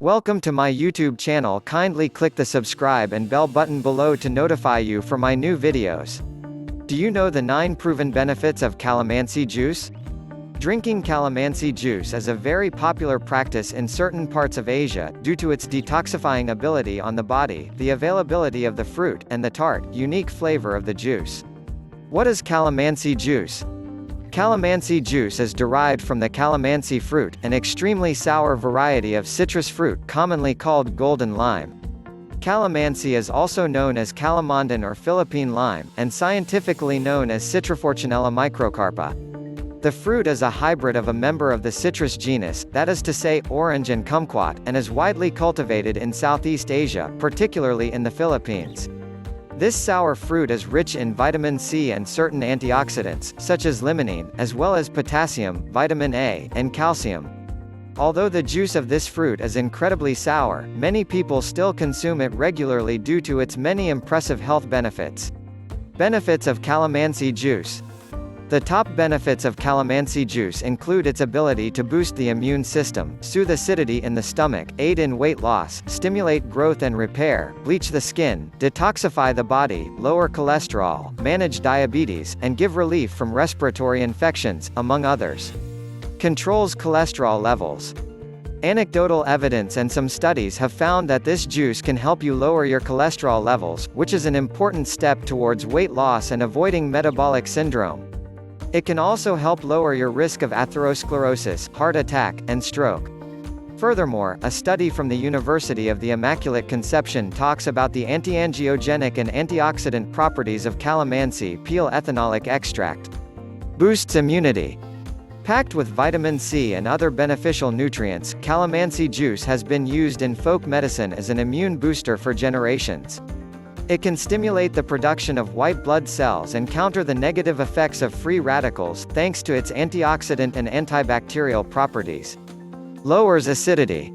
Welcome to my YouTube channel. Kindly click the subscribe and bell button below to notify you for my new videos. Do you know the 9 proven benefits of Calamansi juice? Drinking Calamansi juice is a very popular practice in certain parts of Asia, due to its detoxifying ability on the body, the availability of the fruit, and the tart, unique flavor of the juice. What is Calamansi juice? Calamansi juice is derived from the calamansi fruit, an extremely sour variety of citrus fruit commonly called golden lime. Calamansi is also known as calamandan or Philippine lime, and scientifically known as Citrifortunella microcarpa. The fruit is a hybrid of a member of the citrus genus, that is to say, orange and kumquat, and is widely cultivated in Southeast Asia, particularly in the Philippines. This sour fruit is rich in vitamin C and certain antioxidants, such as limonene, as well as potassium, vitamin A, and calcium. Although the juice of this fruit is incredibly sour, many people still consume it regularly due to its many impressive health benefits. Benefits of Calamansi juice. The top benefits of Calamansi juice include its ability to boost the immune system, soothe acidity in the stomach, aid in weight loss, stimulate growth and repair, bleach the skin, detoxify the body, lower cholesterol, manage diabetes, and give relief from respiratory infections, among others. Controls cholesterol levels. Anecdotal evidence and some studies have found that this juice can help you lower your cholesterol levels, which is an important step towards weight loss and avoiding metabolic syndrome. It can also help lower your risk of atherosclerosis, heart attack, and stroke. Furthermore, a study from the University of the Immaculate Conception talks about the antiangiogenic and antioxidant properties of calamansi peel ethanolic extract. Boosts immunity. Packed with vitamin C and other beneficial nutrients, calamansi juice has been used in folk medicine as an immune booster for generations. It can stimulate the production of white blood cells and counter the negative effects of free radicals, thanks to its antioxidant and antibacterial properties. Lowers acidity.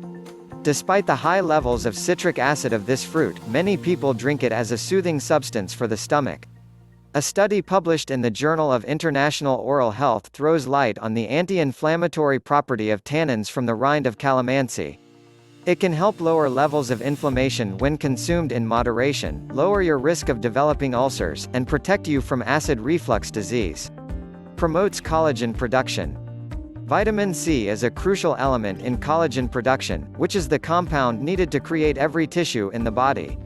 Despite the high levels of citric acid of this fruit, many people drink it as a soothing substance for the stomach. A study published in the Journal of International Oral Health throws light on the anti-inflammatory property of tannins from the rind of calamansi. It can help lower levels of inflammation when consumed in moderation, lower your risk of developing ulcers, and protect you from acid reflux disease. Promotes collagen production. Vitamin C is a crucial element in collagen production, which is the compound needed to create every tissue in the body.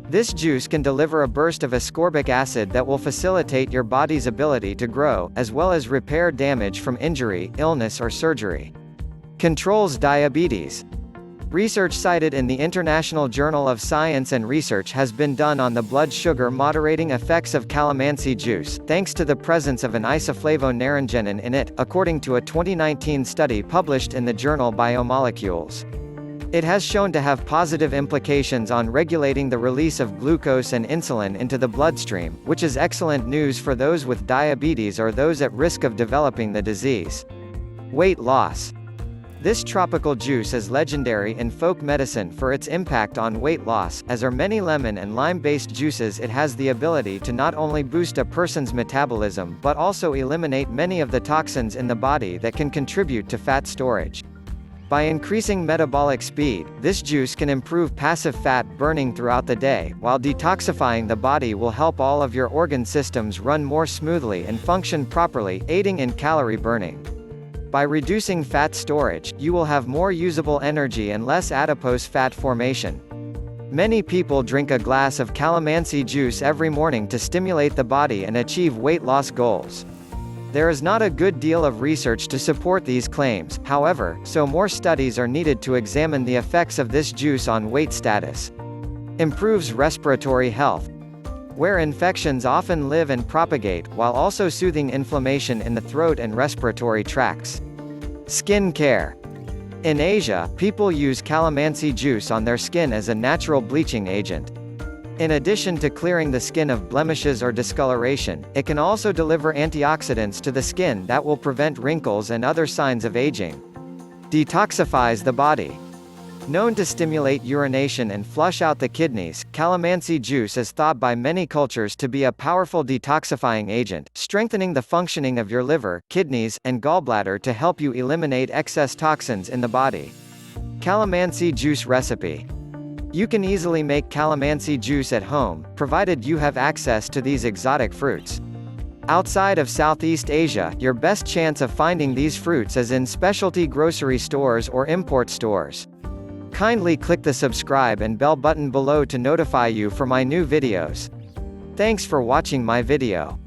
This juice can deliver a burst of ascorbic acid that will facilitate your body's ability to grow, as well as repair damage from injury, illness or surgery. Controls diabetes. Research cited in the International Journal of Science and Research has been done on the blood sugar moderating effects of calamansi juice, thanks to the presence of an isoflavonaringenin in it, according to a 2019 study published in the journal Biomolecules. It has shown to have positive implications on regulating the release of glucose and insulin into the bloodstream, which is excellent news for those with diabetes or those at risk of developing the disease. Weight loss. This tropical juice is legendary in folk medicine for its impact on weight loss. As are many lemon and lime-based juices, it has the ability to not only boost a person's metabolism but also eliminate many of the toxins in the body that can contribute to fat storage. By increasing metabolic speed, this juice can improve passive fat burning throughout the day, while detoxifying the body will help all of your organ systems run more smoothly and function properly, aiding in calorie burning. By reducing fat storage, you will have more usable energy and less adipose fat formation. Many people drink a glass of calamansi juice every morning to stimulate the body and achieve weight loss goals. There is not a good deal of research to support these claims, however, so more studies are needed to examine the effects of this juice on weight status. Improves respiratory health. Where infections often live and propagate, while also soothing inflammation in the throat and respiratory tracts. Skin care. In Asia, people use calamansi juice on their skin as a natural bleaching agent. In addition to clearing the skin of blemishes or discoloration, it can also deliver antioxidants to the skin that will prevent wrinkles and other signs of aging. Detoxifies the body. Known to stimulate urination and flush out the kidneys, calamansi juice is thought by many cultures to be a powerful detoxifying agent, strengthening the functioning of your liver, kidneys, and gallbladder to help you eliminate excess toxins in the body. Calamansi Juice recipe. You can easily make calamansi juice at home, provided you have access to these exotic fruits. Outside of Southeast Asia, your best chance of finding these fruits is in specialty grocery stores or import stores. Kindly click the subscribe and bell button below to notify you for my new videos. Thanks for watching my video.